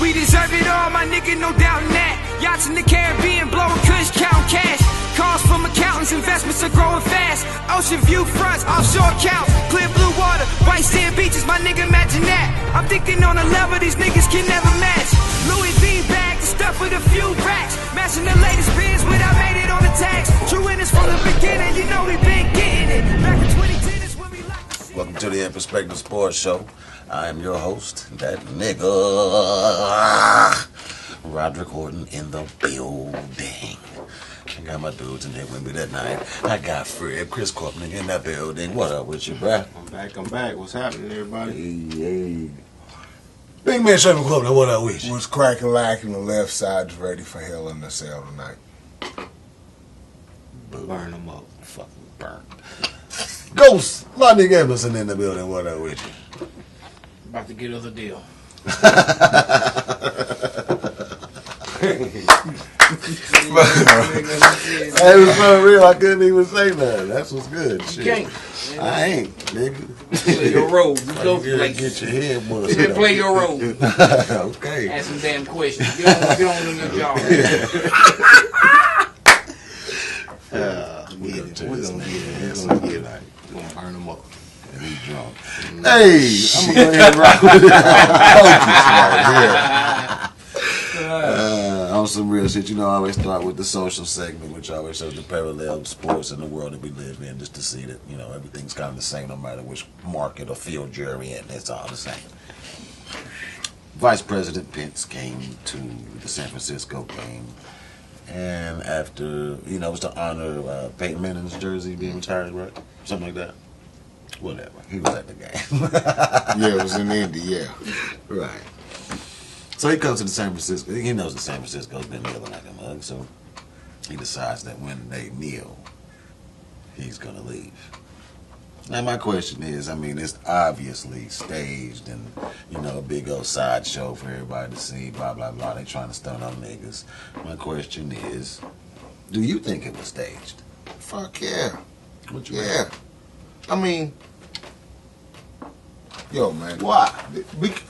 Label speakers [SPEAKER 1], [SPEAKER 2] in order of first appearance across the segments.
[SPEAKER 1] We deserve it all, my nigga, no doubt in that. Yachts in the Caribbean, blowing kush, count cash. Calls from accountants, investments are growing fast. Ocean view fronts, offshore accounts, clear blue water, white sand beaches, my nigga, imagine that. I'm thinking on a level these niggas can never match. Louis V bag, the stuff with a few racks. Matching the latest biz without made it on the tax. True winners from the beginning, you know we been getting it. Back in 2010 is when we locked the shit.
[SPEAKER 2] Welcome to the In Perspective Sports Show. I am your host, that nigga, Roderick Horton in the building. I got my dudes in there with me that night. I got Fred, Chris Copeland in that building. What up with you, bruh?
[SPEAKER 3] I'm back. What's happening, everybody?
[SPEAKER 2] Hey. Big man Sherman Copeland, what up with you?
[SPEAKER 4] Was cracking lacking the left side's ready for hell in the cell tonight.
[SPEAKER 3] Burn them up.
[SPEAKER 2] Fucking burn. Ghost, Lonnie Emerson in the building, what up with you?
[SPEAKER 3] About to get us a deal.
[SPEAKER 2] Hey, it was so real, I couldn't even say nothing. That's what's good.
[SPEAKER 3] You
[SPEAKER 2] Shit.
[SPEAKER 3] can't.
[SPEAKER 2] I ain't, nigga.
[SPEAKER 3] Play your role. You go
[SPEAKER 2] You
[SPEAKER 3] like,
[SPEAKER 2] get your head mushed.
[SPEAKER 3] play your role.
[SPEAKER 2] Okay.
[SPEAKER 3] Ask some damn questions. Get on in your job.
[SPEAKER 2] We're gonna get it.
[SPEAKER 3] We're gonna burn them up.
[SPEAKER 2] And he's drunk. Hey, I'm gonna go ahead and rock with it. On some real shit, you know, I always start with the social segment, which always shows the parallel of sports in the world that we live in, just to see that, you know, everything's kind of the same no matter which market or field you're in. It's all the same. Vice President Pence came to the San Francisco game, and after, you know, it was to honor Peyton Manning's jersey being retired, right? Something like that. Whatever. He was at the game.
[SPEAKER 4] Yeah, it was in Indy, yeah.
[SPEAKER 2] Right. So he comes to the San Francisco. He knows that San Francisco's been kneeling like a mug, so he decides that when they kneel, he's going to leave. Now, my question is, I mean, it's obviously staged and, you know, a big old sideshow for everybody to see, blah, blah, blah. They trying to stun on niggas. My question is, do you think it was staged?
[SPEAKER 4] Fuck yeah.
[SPEAKER 2] What you
[SPEAKER 4] Yeah. I mean, yo, man.
[SPEAKER 2] Why?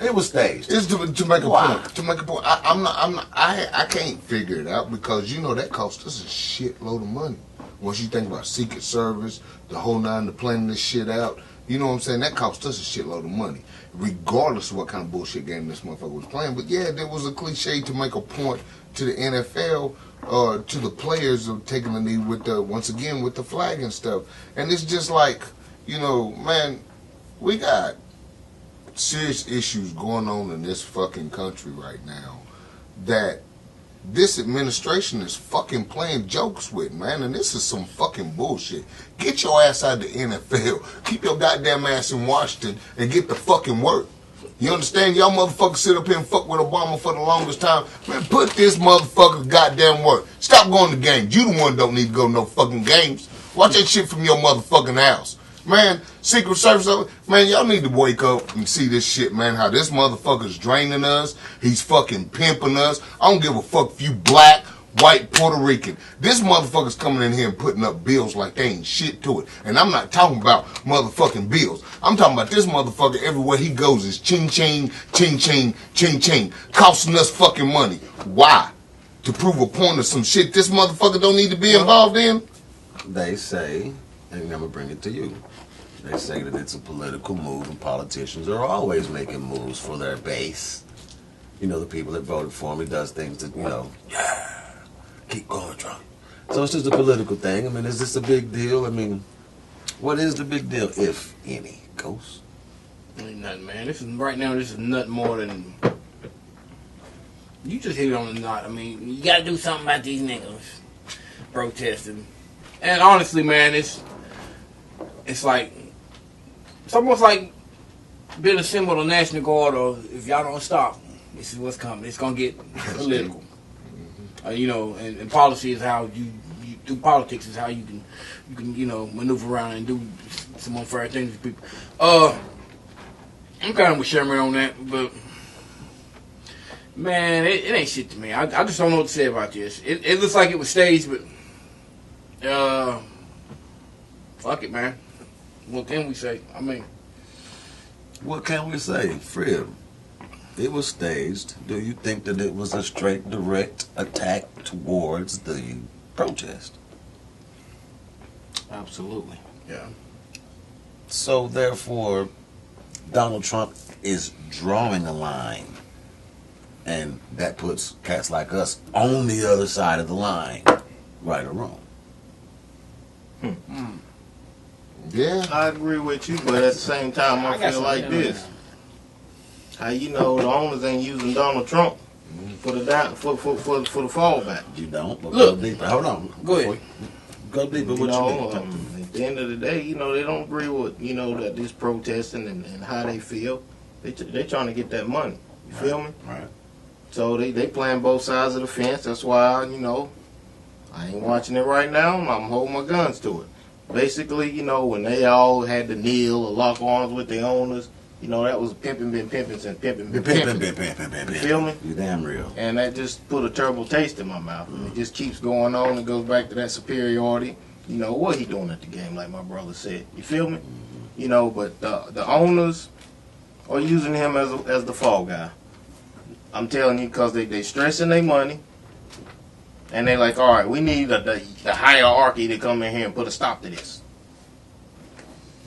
[SPEAKER 2] It was staged.
[SPEAKER 4] It's to make a
[SPEAKER 2] Why?
[SPEAKER 4] point. To make a point. I can't figure it out because, you know, that cost us a shitload of money. Once you think about Secret Service, the whole nine, the planning this shit out, you know what I'm saying? That cost us a shitload of money, regardless of what kind of bullshit game this motherfucker was playing. But yeah, there was a cliche to make a point to the NFL or to the players of taking the knee with the, once again, with the flag and stuff. And it's just like, you know, man, we got serious issues going on in this fucking country right now that this administration is fucking playing jokes with, man, and this is some fucking bullshit. Get your ass out of the NFL. Keep your goddamn ass in Washington and get the fucking work. You understand? Y'all motherfuckers sit up here and fuck with Obama for the longest time. Man, put this motherfucker goddamn work. Stop going to games. You the one don't need to go to no fucking games. Watch that shit from your motherfucking house. Man, Secret Service, man, y'all need to wake up and see this shit, man, how this motherfucker's draining us. He's fucking pimping us. I don't give a fuck if you black, white, Puerto Rican. This motherfucker's coming in here and putting up bills like they ain't shit to it. And I'm not talking about motherfucking bills. I'm talking about this motherfucker everywhere he goes is ching-ching, ching-ching, ching-ching, costing us fucking money. Why? To prove a point of some shit this motherfucker don't need to be involved in?
[SPEAKER 2] They say, and I'm going to bring it to you, they say that it's a political move and politicians are always making moves for their base. You know, the people that voted for him, he does things that, you know, yeah, keep going, Trump. So it's just a political thing. I mean, is this a big deal? I mean, what is the big deal, if any? Ghost?
[SPEAKER 3] Ain't nothing, man. This is nothing more than... You just hit it on the knot. I mean, you gotta do something about these niggas protesting. And honestly, man, it's like... It's almost like being a symbol of the National Guard, or if y'all don't stop, this is what's coming. It's gonna get political. You know, and policy is how you do politics is how you can you know, maneuver around and do some unfair things to people. I'm kind of with Sherman on that, but man, it ain't shit to me. I just don't know what to say about this. It looks like it was staged, but fuck it, man. What can we say? I mean,
[SPEAKER 2] what can we say, Fred? It was staged. Do you think that it was a straight, direct attack towards the protest?
[SPEAKER 5] Absolutely.
[SPEAKER 3] Yeah.
[SPEAKER 2] So therefore, Donald Trump is drawing a line, and that puts cats like us on the other side of the line, right or wrong.
[SPEAKER 4] Yeah.
[SPEAKER 5] I agree with you, but at the same time, I feel like this. How you know the owners ain't using Donald Trump for the fallback?
[SPEAKER 2] You don't. But
[SPEAKER 3] Look.
[SPEAKER 2] go deeper. Hold on.
[SPEAKER 3] Go ahead.
[SPEAKER 2] Go deeper.
[SPEAKER 5] You
[SPEAKER 2] What
[SPEAKER 5] know,
[SPEAKER 2] you mean?
[SPEAKER 5] at the end of the day, you know, they don't agree with, you know, that this protesting and how they feel. They trying to get that money. You feel me?
[SPEAKER 2] Right.
[SPEAKER 5] So they playing both sides of the fence. That's why, you know, I ain't watching it right now. I'm holding my guns to it. Basically, you know, when they all had to kneel or lock arms with their owners, you know, that was pimping been pimping since pimping been pimping. You feel me?
[SPEAKER 2] You damn real.
[SPEAKER 5] And that just put a terrible taste in my mouth. And it just keeps going on and goes back to that superiority. You know, what he doing at the game, like my brother said. You feel me? You know, but the owners are using him as the fall guy. I'm telling you, because they stressing their money. And they like, all right, we need the hierarchy to come in here and put a stop to this.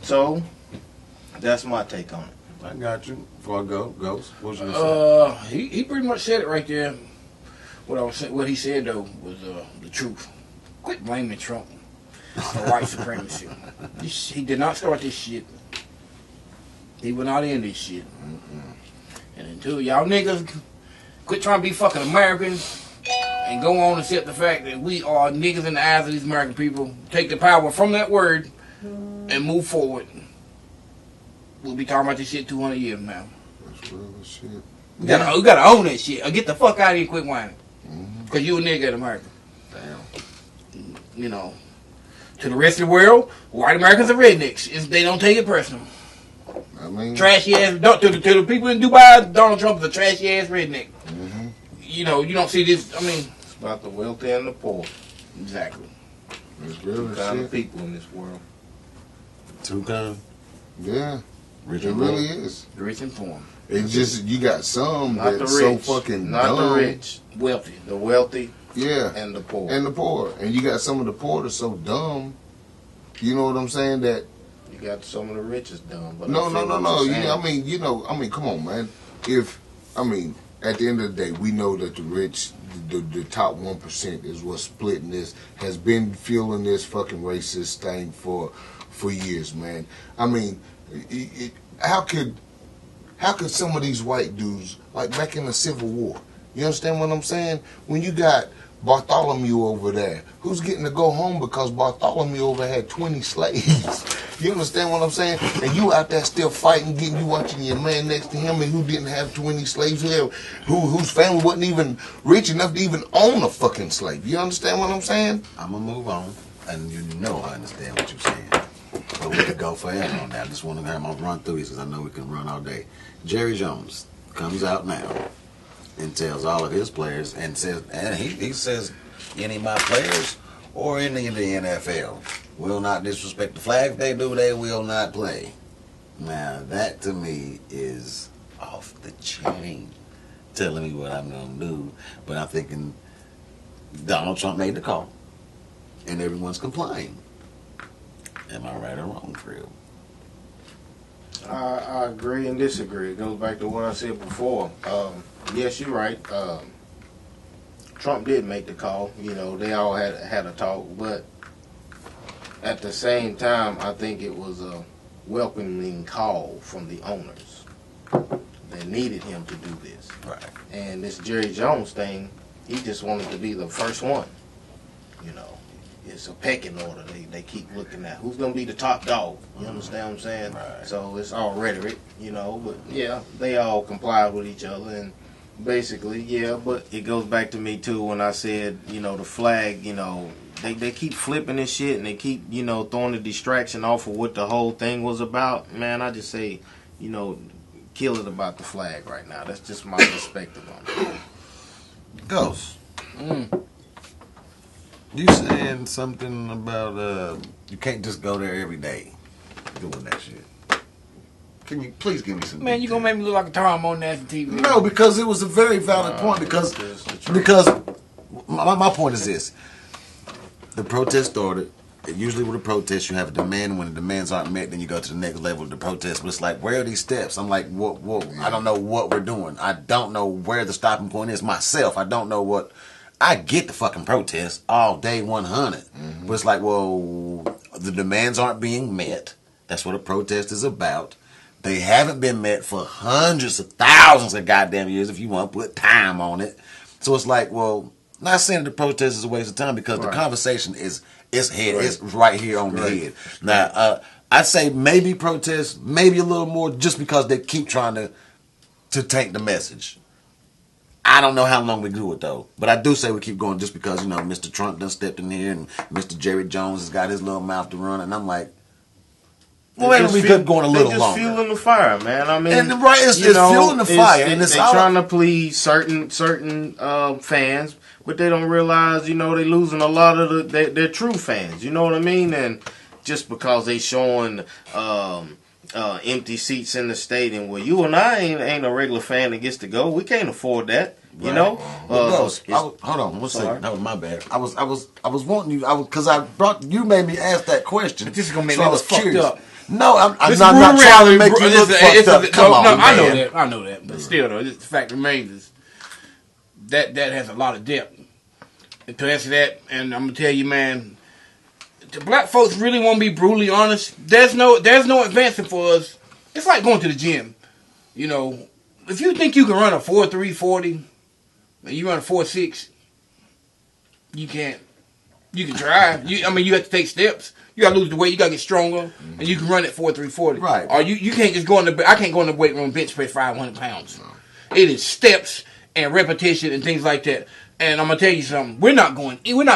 [SPEAKER 5] So, that's my take on it.
[SPEAKER 2] I got you. Before I go, Ghost, what you gonna say?
[SPEAKER 3] He pretty much said it right there. What he said though was the truth. Quit blaming Trump for white supremacy. He did not start this shit. He will not end this shit. And until y'all niggas quit trying to be fucking Americans and go on and accept the fact that we are niggas in the eyes of these American people, take the power from that word and move forward. We'll be talking about this shit 200 years from now.
[SPEAKER 4] That's real as shit.
[SPEAKER 3] We gotta own that shit. Or get the fuck out of here and quit whining. Because you a nigga in America.
[SPEAKER 2] Damn.
[SPEAKER 3] You know, to the rest of the world, white Americans are rednecks. They don't take it personal.
[SPEAKER 4] I mean,
[SPEAKER 3] Trashy ass, to the people in Dubai, Donald Trump is a trashy ass redneck. You know, you don't see this, I mean.
[SPEAKER 5] It's about the wealthy and the poor.
[SPEAKER 3] Exactly.
[SPEAKER 4] it's real
[SPEAKER 5] Two
[SPEAKER 4] as
[SPEAKER 5] kind
[SPEAKER 4] shit.
[SPEAKER 5] of people in this world.
[SPEAKER 2] Two kind.
[SPEAKER 4] Yeah,
[SPEAKER 2] Rich
[SPEAKER 4] it
[SPEAKER 2] and
[SPEAKER 4] really
[SPEAKER 2] poor.
[SPEAKER 4] is.
[SPEAKER 3] Rich and poor.
[SPEAKER 4] It's just you got some
[SPEAKER 5] Not the
[SPEAKER 4] that's so
[SPEAKER 5] rich.
[SPEAKER 4] fucking
[SPEAKER 5] Not
[SPEAKER 4] dumb.
[SPEAKER 5] the rich.
[SPEAKER 3] Wealthy.
[SPEAKER 5] The wealthy
[SPEAKER 4] Yeah,
[SPEAKER 5] and the poor.
[SPEAKER 4] and the poor, and you got some of the poor that's so dumb. You know what I'm saying? That
[SPEAKER 5] You got some of the richest dumb. But I
[SPEAKER 4] no.
[SPEAKER 5] feel what you're saying.
[SPEAKER 4] I mean, come on, man. At the end of the day, we know that the rich, the top 1% is what's splitting this, has been fueling this fucking racist thing for years, man. I mean, how could some of these white dudes, like back in the Civil War, you understand what I'm saying? When you got Bartholomew over there, who's getting to go home because Bartholomew over had 20 slaves. You understand what I'm saying? And you out there still fighting, you watching your man next to him and who didn't have 20 slaves, whose family wasn't even rich enough to even own a fucking slave. You understand what I'm saying?
[SPEAKER 2] I'm gonna move on, and you know I understand what you're saying. But we could go forever on that. I just want to have my run through these because I know we can run all day. Jerry Jones comes out now and tells all of his players and he says any of my players or any of the NFL will not disrespect the flag. If they do, they will not play. Now that to me is off the chain, telling me what I'm gonna do. But I'm thinking Donald Trump made the call, and everyone's complying. Am I right or wrong, Fred?
[SPEAKER 5] I agree and disagree. It goes back to what I said before. Yes, you're right. Trump did make the call. You know, they all had a talk, but at the same time, I think it was a welcoming call from the owners. They needed him to do this.
[SPEAKER 2] Right.
[SPEAKER 5] And this Jerry Jones thing, he just wanted to be the first one. You know, it's a pecking order. They keep looking at who's going to be the top dog. You understand what I'm saying?
[SPEAKER 2] Right.
[SPEAKER 5] So it's all rhetoric, you know. But yeah, they all comply with each other. And basically, yeah, but it goes back to me too when I said, you know, the flag, you know, they keep flipping this shit and they keep, you know, throwing the distraction off of what the whole thing was about. Man, I just say, you know, kill it about the flag right now. That's just my perspective on it.
[SPEAKER 2] Ghost. You saying something about you can't just go there every day doing that shit. Can you please give me some?
[SPEAKER 3] Man, you gonna make me look like a Tom on national TV?
[SPEAKER 2] No, because it was a very valid point. Because my point is this: the protest started. Usually with a protest, you have a demand. When the demands aren't met, then you go to the next level of the protest. But it's like, where are these steps? I'm like, what? I don't know what we're doing. I don't know where the stopping point is myself. I don't know what. I get the fucking protest all day 100. Mm-hmm. But it's like, well, the demands aren't being met. That's what a protest is about. They haven't been met for hundreds of thousands of goddamn years if you want to put time on it. So it's like, well, not saying the protest is a waste of time because the conversation is it's right here on the head. Now, I'd say maybe protest, maybe a little more just because they keep trying to tank the message. I don't know how long we do it though, but I do say we keep going just because Mr. Trump done stepped in here and Mr. Jerry Jones has got his little mouth to run, and I'm like, well, maybe we could go on a little longer.
[SPEAKER 5] It's fueling the fire, man. I mean,
[SPEAKER 2] and it's fueling the fire, and it's
[SPEAKER 5] trying to please certain fans, but they don't realize they're losing a lot of their true fans. You know what I mean? And just because they showing empty seats in the stadium. Well, you and I ain't a regular fan that gets to go. We can't afford that. Right. You know.
[SPEAKER 2] Hold on. One second. That was my bad. I was wanting you. Because you made me ask that question.
[SPEAKER 3] But this is gonna make me look fucked up.
[SPEAKER 2] No, I'm not trying to make you look fucked up. Come on,
[SPEAKER 3] I know that. But still, though, the fact remains is that has a lot of depth. And to answer that, and I'm gonna tell you, man. The black folks really want to be brutally honest. There's no advancing for us. It's like going to the gym. If you think you can run a 4.340 and you run a 4.6, you can't. You can try. You have to take steps. You got to lose the weight. You got to get stronger, and you can run at 4.340.
[SPEAKER 2] Right.
[SPEAKER 3] Or you can't just go in the. I can't go in the weight room bench press 500 pounds. It is steps and repetition and things like that. And I'm gonna tell you something. We're not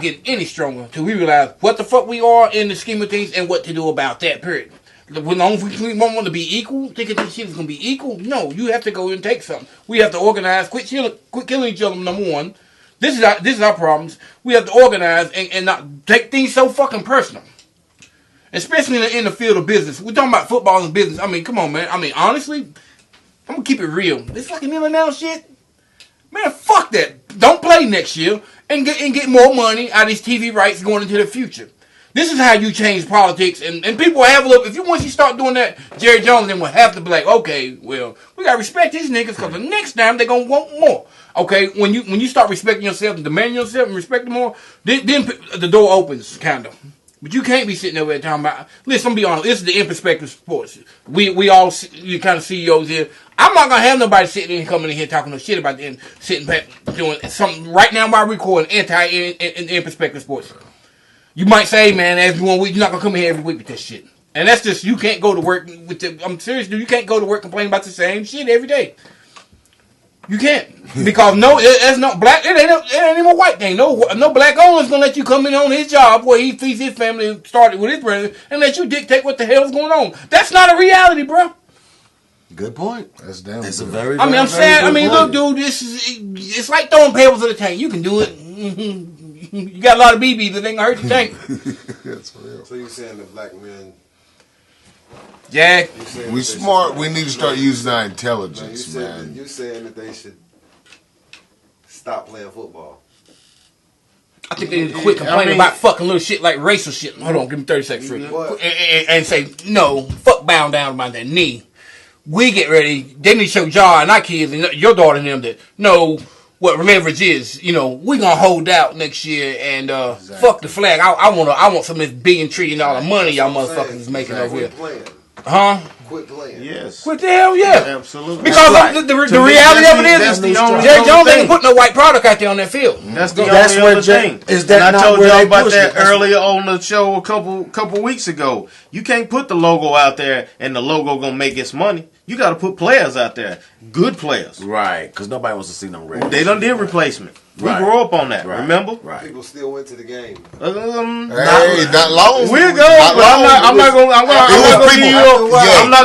[SPEAKER 3] getting any stronger until we realize what the fuck we are in the scheme of things and what to do about that. Period. As long as we want to be equal, thinking this shit is gonna be equal. No, you have to go and take something. We have to organize. Quit killing each other. Number one, this is our problems. We have to organize and not take things so fucking personal. Especially in the field of business. We're talking about football and business. I mean, come on, man. I mean, honestly, I'm gonna keep it real. This fucking in-and-out shit. Man, fuck that. Don't play next year and get more money out of these TV rights going into the future. This is how you change politics, and people have a look. Once you start doing that, Jerry Jones then will have to be like, okay, well, we gotta respect these niggas because the next time they're gonna want more. Okay, when you start respecting yourself and demanding yourself and respecting more, then the door opens, kind of. But you can't be sitting there talking about. Listen, I'm gonna be honest. This is the In Perspective Sports. We all you kind of CEOs here. I'm not gonna have nobody sitting in coming in here talking no shit about them sitting back doing something right now while recording In Perspective Sports. You might say, man, every 1 week you're not gonna come in here every week with this shit, and that's just you can't go to work with the. I'm serious, dude. You can't go to work complaining about the same shit every day. You can't because there's no black. It ain't even a white thing. No black owner's gonna let you come in on his job where he feeds his family and started with his brother and let you dictate what the hell's going on. That's not a reality, bro.
[SPEAKER 2] Good point.
[SPEAKER 4] That's damn.
[SPEAKER 2] It's
[SPEAKER 4] good.
[SPEAKER 2] a very.
[SPEAKER 3] I'm saying. Look, dude. It's like throwing pebbles in the tank. You can do it. You got a lot of BBs that ain't gonna hurt the tank.
[SPEAKER 4] That's real.
[SPEAKER 6] So you're saying the black men?
[SPEAKER 3] Jack.
[SPEAKER 4] We smart. We need to start using our intelligence, man.
[SPEAKER 6] You saying that they should stop playing football?
[SPEAKER 3] I think they need to quit complaining about fucking little shit like racial shit. Hold on, give me 30 seconds for it. And say, no, fuck bowing down by their knee. We get ready. They need to show John and our kids and your daughter and them that know what leverage is. We gonna hold out next year and fuck the flag. I want some of this $1 trillion money y'all motherfuckers is making over here. Huh?
[SPEAKER 6] Quit playing.
[SPEAKER 5] Yes.
[SPEAKER 3] Quit the hell, yeah.
[SPEAKER 5] Absolutely.
[SPEAKER 3] Because the reality of it is Jerry Jones ain't put no white product out there on that field.
[SPEAKER 5] That's the only other thing.
[SPEAKER 2] Is that
[SPEAKER 5] and I
[SPEAKER 2] not
[SPEAKER 5] told
[SPEAKER 2] where
[SPEAKER 5] y'all
[SPEAKER 2] they
[SPEAKER 5] about
[SPEAKER 2] push
[SPEAKER 5] that
[SPEAKER 2] it?
[SPEAKER 5] earlier on the show a couple weeks ago. You can't put the logo out there and the logo gonna make its money. You got to put players out there, good players.
[SPEAKER 2] Right, because nobody wants to see them red.
[SPEAKER 5] They done did replacement. We
[SPEAKER 2] Right.
[SPEAKER 5] grew up on that.
[SPEAKER 2] Right.
[SPEAKER 5] Remember?
[SPEAKER 2] Right.
[SPEAKER 6] People still went to the game.
[SPEAKER 4] Hey, not long.
[SPEAKER 5] We're good, but I'm not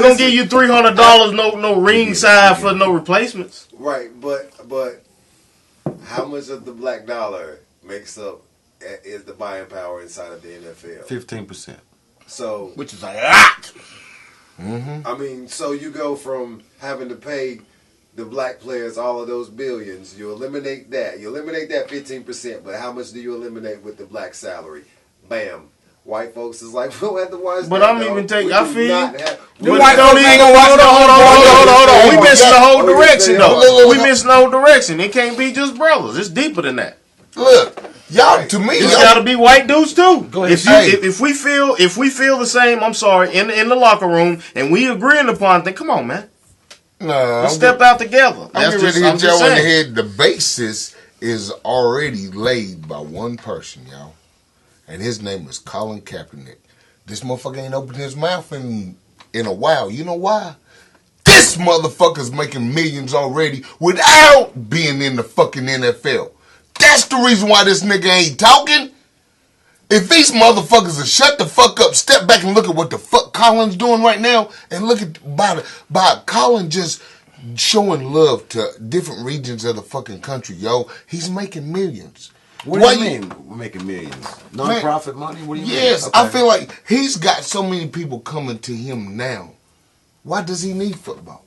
[SPEAKER 5] gonna give you $300 no ringside for no replacements.
[SPEAKER 6] Right, but how much of the black dollar makes up is the buying power inside of the NFL?
[SPEAKER 2] 15%.
[SPEAKER 6] So
[SPEAKER 3] Which is a lot.
[SPEAKER 6] I mean, so you go from having to pay the black players all of those billions. You eliminate that. You eliminate that 15%, but how much do you eliminate with the black salary? Bam. White folks is like, we'll have to watch
[SPEAKER 5] But
[SPEAKER 6] that,
[SPEAKER 5] I'm
[SPEAKER 6] dog.
[SPEAKER 5] even taking.
[SPEAKER 6] We
[SPEAKER 5] I
[SPEAKER 6] do
[SPEAKER 5] feel
[SPEAKER 6] not
[SPEAKER 5] you.
[SPEAKER 6] have-
[SPEAKER 5] But
[SPEAKER 6] we
[SPEAKER 5] don't
[SPEAKER 6] don't
[SPEAKER 5] even
[SPEAKER 6] even
[SPEAKER 5] go. Hold on. We missing the whole
[SPEAKER 6] Oh,
[SPEAKER 5] direction
[SPEAKER 6] yeah.
[SPEAKER 5] though. We missing the whole direction. It can't be just brothers. It's deeper than that.
[SPEAKER 4] Look, y'all, to me,
[SPEAKER 5] It's
[SPEAKER 4] y'all,
[SPEAKER 5] got to be white dudes too.
[SPEAKER 3] Go ahead.
[SPEAKER 5] If we feel the same, I'm sorry, in the locker room, and we agreeing upon things, come on, man. Let's step out together.
[SPEAKER 4] I'm
[SPEAKER 5] That's
[SPEAKER 4] getting ready
[SPEAKER 5] just,
[SPEAKER 4] to
[SPEAKER 5] I'm
[SPEAKER 4] hit
[SPEAKER 5] just
[SPEAKER 4] y'all in the
[SPEAKER 5] saying.
[SPEAKER 4] head. The basis is already laid by one person, y'all. And his name is Colin Kaepernick. This motherfucker ain't opened his mouth in a while. You know why? This motherfucker's making millions already without being in the fucking NFL. That's the reason why this nigga ain't talking. If these motherfuckers would shut the fuck up, step back and look at what the fuck Colin's doing right now, and look at by Colin just showing love to different regions of the fucking country, yo. He's making millions.
[SPEAKER 2] What do you mean we're making millions? Non-profit money? What do you mean?
[SPEAKER 4] Yes,
[SPEAKER 2] Okay.
[SPEAKER 4] I feel like he's got so many people coming to him now. Why does he need football?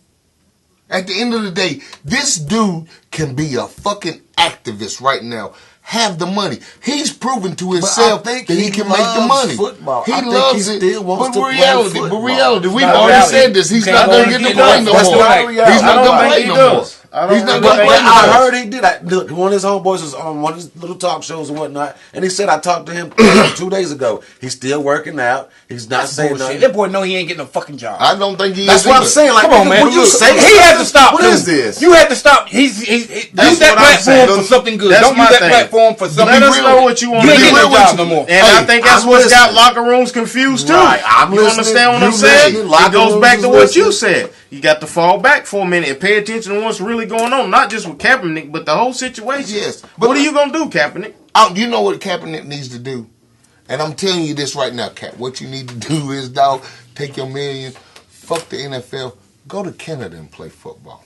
[SPEAKER 4] At the end of the day, this dude can be a fucking activist right now. Have the money. He's proven to himself that he can make the money.
[SPEAKER 2] Football.
[SPEAKER 4] He
[SPEAKER 2] I think
[SPEAKER 4] loves
[SPEAKER 2] he
[SPEAKER 4] it.
[SPEAKER 2] still wants to play
[SPEAKER 4] But
[SPEAKER 2] football.
[SPEAKER 4] reality, we've
[SPEAKER 3] not
[SPEAKER 4] already
[SPEAKER 3] reality.
[SPEAKER 4] said this. He's
[SPEAKER 3] You
[SPEAKER 4] not
[SPEAKER 3] can't
[SPEAKER 4] going
[SPEAKER 3] go
[SPEAKER 4] to get
[SPEAKER 3] and
[SPEAKER 4] to
[SPEAKER 3] get
[SPEAKER 4] play
[SPEAKER 3] it.
[SPEAKER 4] no
[SPEAKER 3] That's
[SPEAKER 4] more.
[SPEAKER 3] not
[SPEAKER 2] reality.
[SPEAKER 4] He's
[SPEAKER 5] I
[SPEAKER 4] not
[SPEAKER 5] don't
[SPEAKER 4] going to
[SPEAKER 5] think
[SPEAKER 4] play
[SPEAKER 5] he
[SPEAKER 4] no more.
[SPEAKER 5] does. I don't
[SPEAKER 4] He's not
[SPEAKER 5] think
[SPEAKER 4] going to
[SPEAKER 5] he
[SPEAKER 4] play
[SPEAKER 5] does.
[SPEAKER 4] no
[SPEAKER 2] I
[SPEAKER 4] more.
[SPEAKER 2] heard he did. Look, one of his homeboys was on one of his little talk shows and whatnot, and he said I talked to him 2 days ago. He's still working out. He's not saying
[SPEAKER 3] Bullshit.
[SPEAKER 2] nothing.
[SPEAKER 3] That boy know he ain't getting no fucking job.
[SPEAKER 4] I don't think he
[SPEAKER 2] That's
[SPEAKER 4] is
[SPEAKER 2] what I'm
[SPEAKER 4] either.
[SPEAKER 2] saying. Like,
[SPEAKER 3] Come on,
[SPEAKER 2] nigga,
[SPEAKER 3] man.
[SPEAKER 2] would you
[SPEAKER 3] Look,
[SPEAKER 2] say
[SPEAKER 3] he had to stop.
[SPEAKER 2] What
[SPEAKER 3] too.
[SPEAKER 2] is this?
[SPEAKER 3] You had to stop. He's
[SPEAKER 5] That's
[SPEAKER 3] use that
[SPEAKER 5] what I'm saying.
[SPEAKER 3] platform for something good.
[SPEAKER 5] That's
[SPEAKER 3] Don't use
[SPEAKER 5] my
[SPEAKER 3] that
[SPEAKER 5] thing.
[SPEAKER 3] platform for something.
[SPEAKER 5] Let us
[SPEAKER 4] real.
[SPEAKER 5] know what you want
[SPEAKER 3] You
[SPEAKER 5] to
[SPEAKER 3] ain't
[SPEAKER 5] do.
[SPEAKER 3] getting no
[SPEAKER 4] with
[SPEAKER 3] job
[SPEAKER 4] you.
[SPEAKER 3] no more.
[SPEAKER 5] And I think that's
[SPEAKER 2] I'm
[SPEAKER 5] what's got
[SPEAKER 2] listening.
[SPEAKER 5] locker rooms confused too.
[SPEAKER 2] Right, I'm
[SPEAKER 5] You
[SPEAKER 2] listening.
[SPEAKER 5] understand what
[SPEAKER 2] You
[SPEAKER 5] I'm saying?
[SPEAKER 2] listening. Locker
[SPEAKER 5] It goes
[SPEAKER 2] rooms
[SPEAKER 5] back
[SPEAKER 2] is
[SPEAKER 5] to what you
[SPEAKER 2] listening.
[SPEAKER 5] said. You got to fall back for a minute and pay attention to what's really going on, not just with Kaepernick, but the whole situation.
[SPEAKER 4] Yes, but
[SPEAKER 5] What are you gonna do, Kaepernick?
[SPEAKER 4] You know what Kaepernick needs to do? And I'm telling you this right now, Cap. What you need to do is, dog, take your million, fuck the NFL, go to Canada and play football.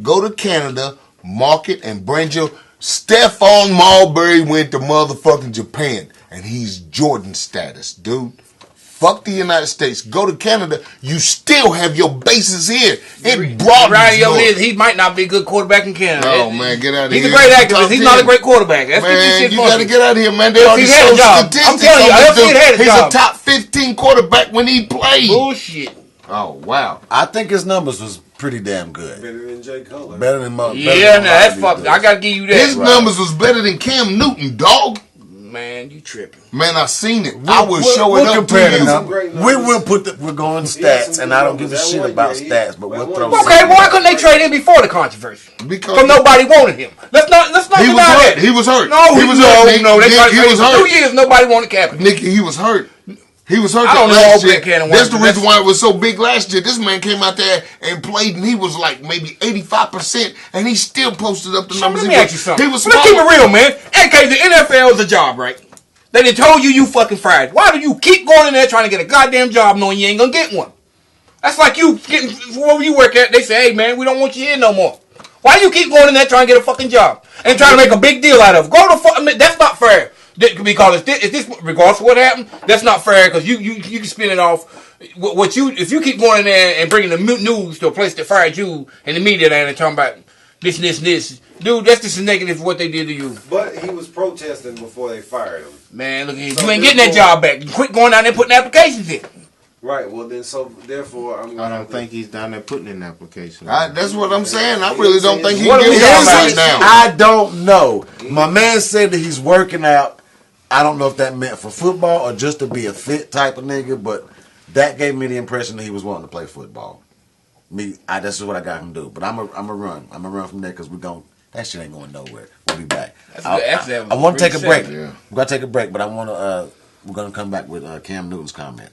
[SPEAKER 4] Go to Canada, market, and brand your... Stephon Marbury went to motherfucking Japan, and he's Jordan status, dude. Fuck the United States. Go to Canada. You still have your bases here. It broadens
[SPEAKER 3] Right,
[SPEAKER 4] your...
[SPEAKER 3] he might not be a good quarterback in Canada.
[SPEAKER 4] Oh, man, get out of here.
[SPEAKER 3] He's a great
[SPEAKER 4] Top
[SPEAKER 3] activist. He's
[SPEAKER 4] 10.
[SPEAKER 3] not a great quarterback. Let's get this
[SPEAKER 4] Man,
[SPEAKER 3] shit
[SPEAKER 4] you
[SPEAKER 3] funky.
[SPEAKER 4] got to get out of here, man. They already
[SPEAKER 3] He had a
[SPEAKER 4] showed
[SPEAKER 3] job.
[SPEAKER 4] statistics
[SPEAKER 3] I'm telling you,
[SPEAKER 4] on this
[SPEAKER 3] LSU
[SPEAKER 4] dude.
[SPEAKER 3] had a
[SPEAKER 4] He's
[SPEAKER 3] job.
[SPEAKER 4] a top 15 quarterback when he played.
[SPEAKER 3] Bullshit.
[SPEAKER 4] Oh, wow.
[SPEAKER 2] I think his numbers was pretty damn good.
[SPEAKER 6] Better than Jay Cutler.
[SPEAKER 2] Better than my.
[SPEAKER 3] Yeah, now that's fucked. I gotta give you that.
[SPEAKER 4] His numbers was better than Cam Newton, dog.
[SPEAKER 3] Man, you tripping.
[SPEAKER 4] Man, I seen it. I was
[SPEAKER 2] We'll
[SPEAKER 4] showing up to
[SPEAKER 2] compare the
[SPEAKER 4] you.
[SPEAKER 2] numbers.
[SPEAKER 6] Great
[SPEAKER 2] We
[SPEAKER 6] numbers.
[SPEAKER 2] will put the. We're going
[SPEAKER 6] He had
[SPEAKER 2] stats,
[SPEAKER 6] some
[SPEAKER 2] and
[SPEAKER 6] good
[SPEAKER 2] I don't give a
[SPEAKER 6] numbers. That
[SPEAKER 2] shit
[SPEAKER 6] one
[SPEAKER 2] about
[SPEAKER 6] year,
[SPEAKER 2] stats, but
[SPEAKER 6] that
[SPEAKER 2] we'll
[SPEAKER 6] one
[SPEAKER 2] throw.
[SPEAKER 6] year.
[SPEAKER 3] Okay, well, why couldn't they trade him before the controversy?
[SPEAKER 4] Because
[SPEAKER 3] Because nobody wanted him. Let's not
[SPEAKER 4] he was
[SPEAKER 3] deny
[SPEAKER 4] hurt.
[SPEAKER 3] that.
[SPEAKER 4] He was hurt.
[SPEAKER 3] No,
[SPEAKER 4] he was
[SPEAKER 3] no,
[SPEAKER 4] hurt. Nick.
[SPEAKER 3] no. They
[SPEAKER 4] Nick,
[SPEAKER 3] tried to
[SPEAKER 4] he
[SPEAKER 3] trade
[SPEAKER 4] was
[SPEAKER 3] him for 2
[SPEAKER 4] hurt.
[SPEAKER 3] years. Nobody wanted Kaepernick.
[SPEAKER 4] Nicky, he was hurt. He was hurt
[SPEAKER 3] I don't
[SPEAKER 4] that
[SPEAKER 3] know
[SPEAKER 4] last
[SPEAKER 3] all
[SPEAKER 4] year.
[SPEAKER 3] that can of
[SPEAKER 4] That's the
[SPEAKER 3] worms,
[SPEAKER 4] reason why it was so big last year. This man came out there and played, and he was like maybe 85%, and he still posted up the numbers.
[SPEAKER 3] Let me ask you something.
[SPEAKER 4] He was
[SPEAKER 3] Let's keep
[SPEAKER 4] small.
[SPEAKER 3] it real, man. Okay, the NFL is a job, right? They done told you fucking fired. Why do you keep going in there trying to get a goddamn job knowing you ain't gonna get one? That's like you getting wherever you work at. They say, hey man, we don't want you here no more. Why do you keep going in there trying to get a fucking job and trying to make a big deal out of it? Go to fuck. That's not fair. Because if this regardless of what happened, that's not fair. Because you can spin it off. What you if you keep going in there and bringing the news to a place that fired you and the media there and talking about this, dude, that's just a negative of what they did to you.
[SPEAKER 6] But he was protesting before they fired him.
[SPEAKER 3] Man, look at you.
[SPEAKER 6] So
[SPEAKER 3] You ain't getting that
[SPEAKER 6] therefore-
[SPEAKER 3] job back. Quit going down there putting applications in.
[SPEAKER 6] Right. Well, then, so therefore, I'm.
[SPEAKER 5] I don't think he's down there putting in applications.
[SPEAKER 4] That's what I'm saying. I really don't think he
[SPEAKER 3] What
[SPEAKER 4] can
[SPEAKER 3] are we
[SPEAKER 4] get
[SPEAKER 3] talking
[SPEAKER 4] one
[SPEAKER 3] about?
[SPEAKER 4] right now.
[SPEAKER 2] I don't know. My man said that he's working out. I don't know if that meant for football or just to be a fit type of nigga, but that gave me the impression that he was wanting to play football. That's what I got him to do. But I'm a run. I'm a run from there because that shit ain't going nowhere. We'll be back. I want to take a break.
[SPEAKER 4] Yeah.
[SPEAKER 2] We're gonna take a break, but we're gonna come back with Cam Newton's comment.